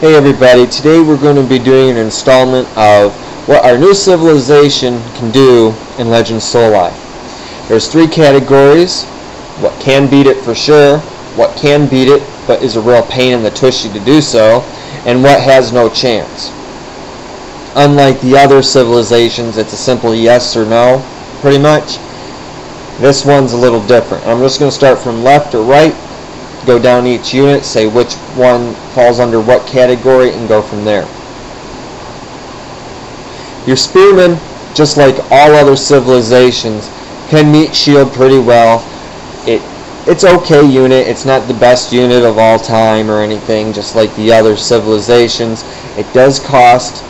Hey everybody, today we're going to be doing an installment of what our new civilization can do in Legend Soloi. There's three categories: what can beat it for sure, what can beat it but is a real pain in the tushy to do so, and what has no chance. Unlike the other civilizations, it's a simple yes or no, pretty much. This one's a little different. I'm just going to start from left to right, go down each unit, say which one falls under what category, and go from there. Your spearmen, just like all other civilizations, can meet shield pretty well. It's okay unit. It's not the best unit of all time or anything, just like the other civilizations. It does cost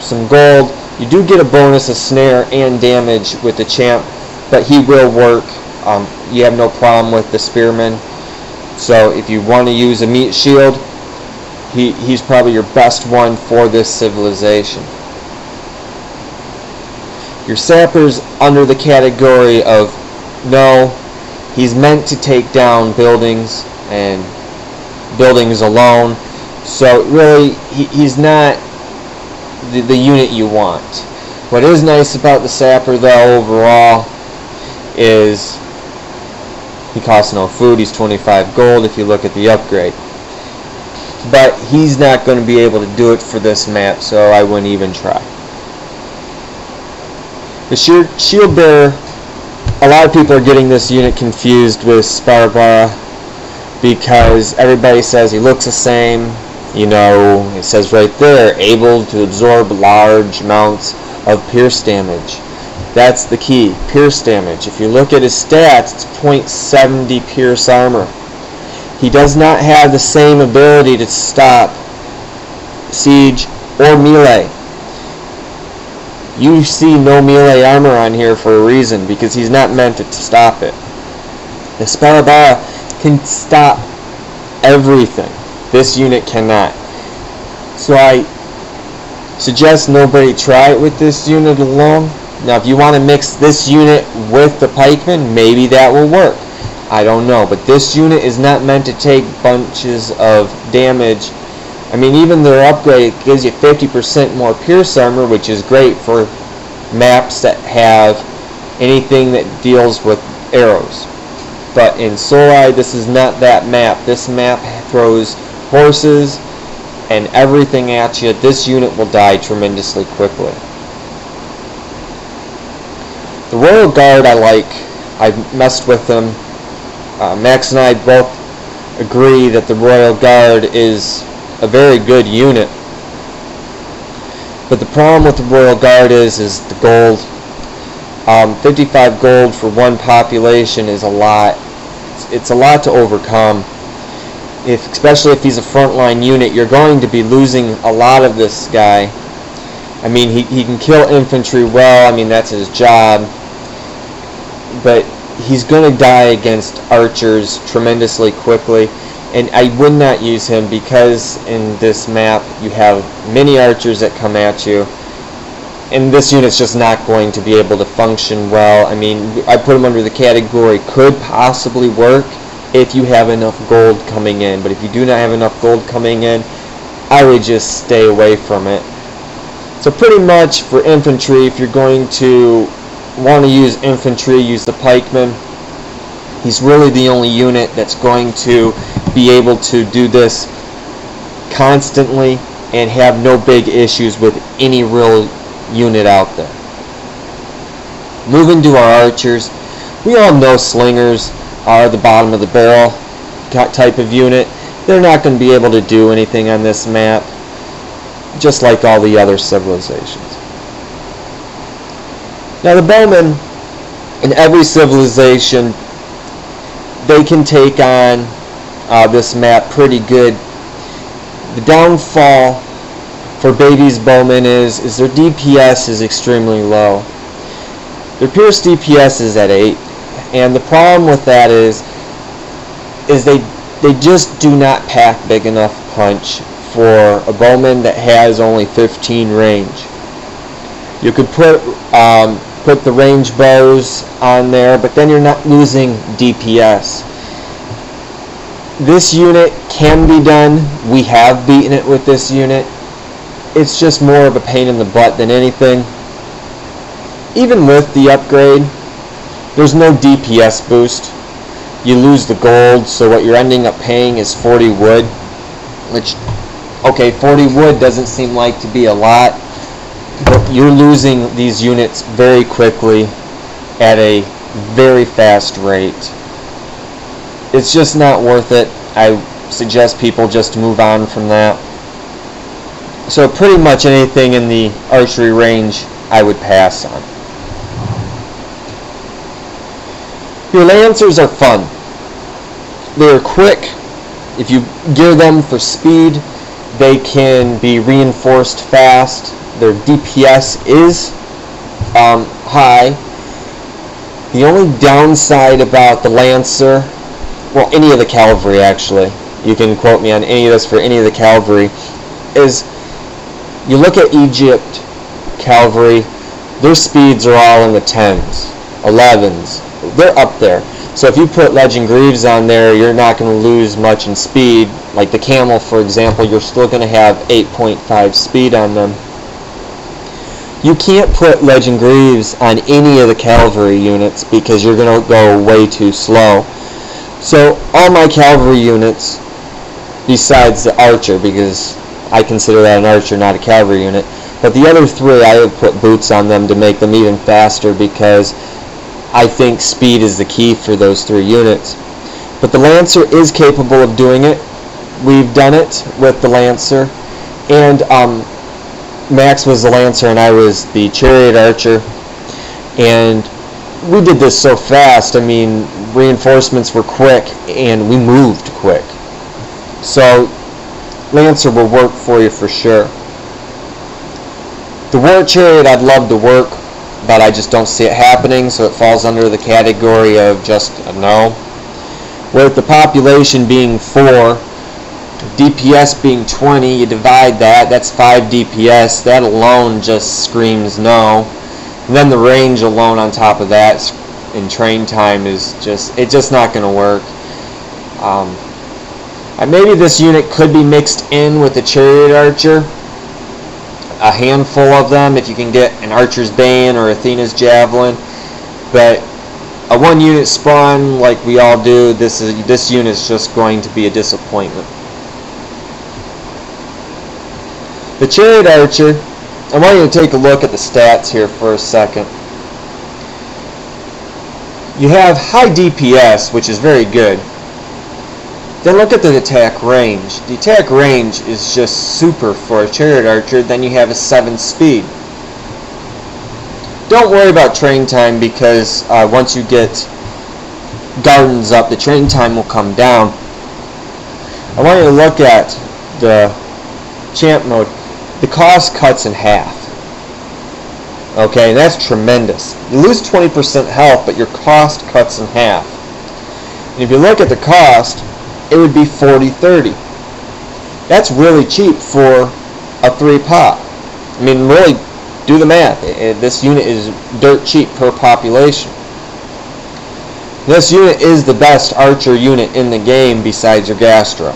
some gold. You do get a bonus of snare and damage with the champ, but he will work. You have no problem with the spearman. So if you want to use a meat shield, he's probably your best one for this civilization. Your sapper's under the category of no. He's meant to take down buildings and buildings alone. So really, he's not the unit you want. What is nice about the sapper though overall is he costs no food. He's 25 gold if you look at the upgrade. But he's not going to be able to do it for this map, so I wouldn't even try. The shield bearer, a lot of people are getting this unit confused with Sparbara because everybody says he looks the same. You know, it says right there, able to absorb large amounts of pierce damage. That's the key, pierce damage. If you look at his stats, it's 0.70 pierce armor. He does not have the same ability to stop siege or melee. You see no melee armor on here for a reason, because he's not meant to stop it. The Sparbara can stop everything. This unit cannot. So I suggest nobody try it with this unit alone. Now if you want to mix this unit with the pikeman, maybe that will work. I don't know, but this unit is not meant to take bunches of damage. I mean, even their upgrade gives you 50% more pierce armor, which is great for maps that have anything that deals with arrows. But in Soloi, this is not that map. This map throws horses and everything at you. This unit will die tremendously quickly. The Royal Guard I like. I've messed with them. Max and I both agree that the Royal Guard is a very good unit. But the problem with the Royal Guard is the gold. 55 gold for one population is a lot. It's a lot to overcome. Especially if he's a frontline unit, you're going to be losing a lot of this guy. I mean, he can kill infantry well. I mean, that's his job. But he's going to die against archers tremendously quickly. And I would not use him because in this map you have many archers that come at you. And this unit's just not going to be able to function well. I mean, I put him under the category could possibly work if you have enough gold coming in. But if you do not have enough gold coming in, I would just stay away from it. So pretty much for infantry, if you're going to want to use infantry, use the pikeman. He's really the only unit that's going to be able to do this constantly and have no big issues with any real unit out there. Moving to our archers, we all know slingers are the bottom of the barrel type of unit. They're not going to be able to do anything on this map, just like all the other civilizations. Now the bowmen in every civilization, they can take on this map pretty good. The downfall for Baby's bowmen is their DPS is extremely low. Their pierce DPS is at 8, and the problem with that is they just do not pack big enough punch for a bowman that has only 15 range. You could put the range bows on there, but then you're not losing DPS. This unit can be done. We have beaten it with this unit. It's just more of a pain in the butt than anything. Even with the upgrade, there's no DPS boost. You lose the gold, so what you're ending up paying is 40 wood, which, okay, 40 wood doesn't seem like to be a lot, but you're losing these units very quickly at a very fast rate. It's just not worth it. I suggest people just move on from that. So pretty much anything in the archery range I would pass on. Your Lancers are fun. They're quick. If you gear them for speed, they can be reinforced fast. Their DPS is high. The only downside about the Lancer, well, any of the cavalry actually, you can quote me on any of this for any of the cavalry, is you look at Egypt cavalry, their speeds are all in the 10s, 11s. They're up there. So if you put Legend Greaves on there, you're not going to lose much in speed. Like the camel, for example, you're still going to have 8.5 speed on them. You can't put Legend Greaves on any of the cavalry units because you're going to go way too slow. So all my cavalry units, besides the archer, because I consider that an archer, not a cavalry unit, but the other three I have put boots on them to make them even faster because I think speed is the key for those three units. But the Lancer is capable of doing it. We've done it with the Lancer, and Max was the Lancer and I was the Chariot Archer, and we did this so fast. I mean, reinforcements were quick and we moved quick. So Lancer will work for you for sure. The War Chariot I'd love to work, but I just don't see it happening, so it falls under the category of just a no. With the population being 4, DPS being 20, you divide that, that's 5 DPS. That alone just screams no. And then the range alone on top of that in train time is just not going to work. Maybe this unit could be mixed in with the Chariot Archer. A handful of them if you can get an Archer's Bane or Athena's Javelin. But a one unit spawn like we all do, this unit is just going to be a disappointment. The Chariot Archer, I want you to take a look at the stats here for a second. You have high DPS, which is very good. Then look at the attack range. The attack range is just super for a Chariot Archer. Then you have a 7 speed. Don't worry about train time because once you get gardens up, the train time will come down. I want you to look at the champ mode. The cost cuts in half. Okay, and that's tremendous. You lose 20% health, but your cost cuts in half. And if you look at the cost, it would be 40-30. That's really cheap for a 3-pop. I mean, really, do the math. This unit is dirt cheap per population. This unit is the best archer unit in the game besides your Gastro.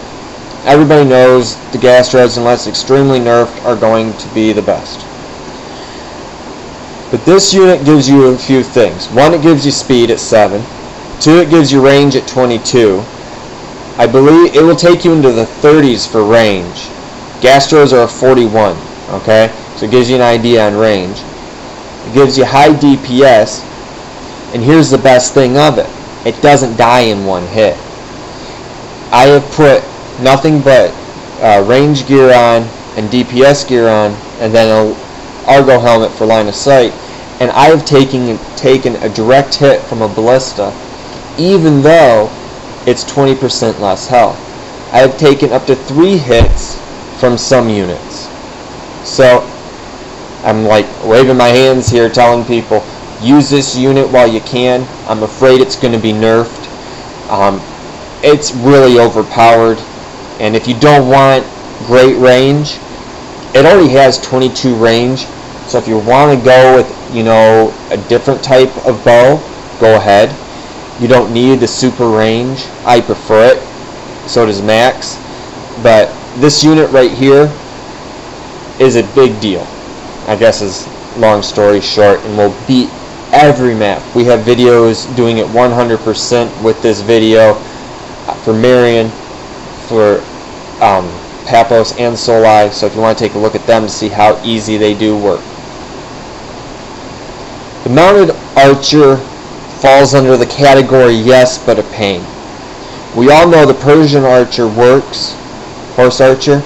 Everybody knows the Gastros, unless extremely nerfed, are going to be the best. But this unit gives you a few things. One, it gives you speed at 7. 2, it gives you range at 22. I believe it will take you into the 30s for range. Gastros are a 41, okay? So it gives you an idea on range. It gives you high DPS, and here's the best thing of it. It doesn't die in one hit. I have put nothing but range gear on and DPS gear on, and then an Argo helmet for line of sight, and I have taken a direct hit from a ballista, even though it's 20% less health. I have taken up to 3 hits from some units. So I'm like waving my hands here telling people, use this unit while you can. I'm afraid it's going to be nerfed. It's really overpowered, and if you don't want great range, it already has 22 range. So if you want to go with, you know, a different type of bow, go ahead. You don't need the super range. I prefer it. so does Max. But this unit right here is a big deal, I guess, is long story short, and will beat every map. We have videos doing it 100% with this video for Marion, for Paphos and Soloi, so if you want to take a look at them to see how easy they do work. The mounted archer falls under the category yes, but a pain. We all know the Persian archer works, horse archer,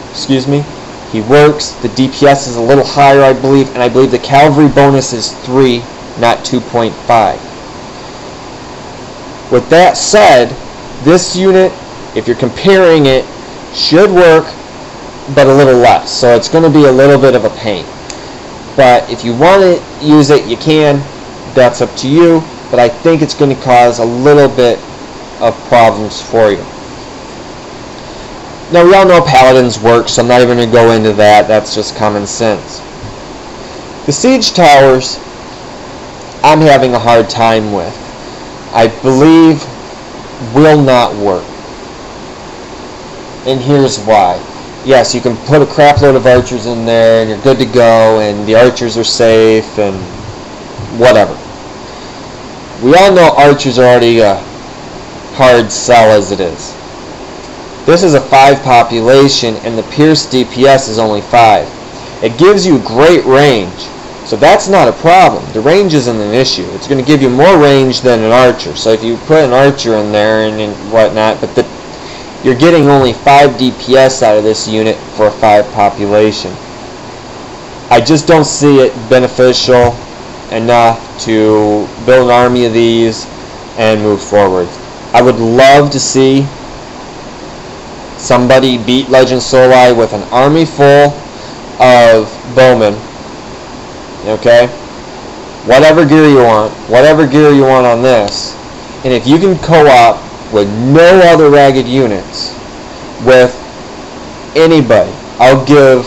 excuse me, he works. The DPS is a little higher, I believe, and I believe the cavalry bonus is 3, not 2.5. With that said, this unit, if you're comparing it, should work, but a little less. So it's going to be a little bit of a pain. But if you want to use it, you can. That's up to you. But I think it's going to cause a little bit of problems for you. Now, we all know paladins work, so I'm not even going to go into that. That's just common sense. The siege towers, I'm having a hard time with. I believe will not work. And here's why. Yes, you can put a crap load of archers in there and you're good to go and the archers are safe and whatever. We all know archers are already a hard sell as it is. This is a 5 population and the pierce DPS is only 5. It gives you great range, so that's not a problem. The range isn't an issue. It's going to give you more range than an archer. So if you put an archer in there and whatnot, but you're getting only 5 DPS out of this unit for a 5 population. I just don't see it beneficial enough to build an army of these and move forward. I would love to see somebody beat Legend Soloi with an army full of bowmen. Okay? Whatever gear you want on this. And if you can co-op with no other ragged units with anybody, I'll give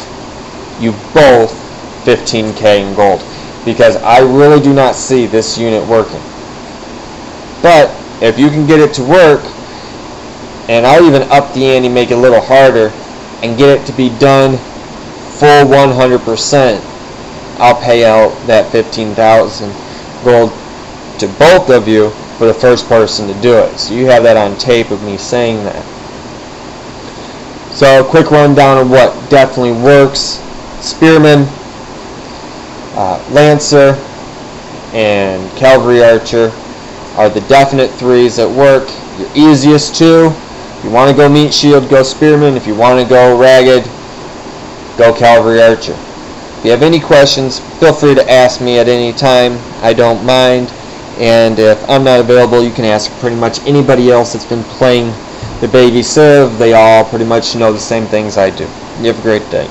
you both 15k in gold, because I really do not see this unit working. But if you can get it to work, and I'll even up the ante, make it a little harder, and get it to be done full 100%, I'll pay out that 15,000 gold to both of you for the first person to do it. So you have that on tape of me saying that. So a quick rundown of what definitely works. Spearman, Lancer, and Cavalry Archer are the definite 3s that work. Your easiest 2, if you want to go meat shield, go Spearman. If you want to go ragged, go Cavalry Archer. If you have any questions, feel free to ask me at any time. I don't mind. And if I'm not available, you can ask pretty much anybody else that's been playing the baby Civ. They all pretty much know the same things I do. You have a great day.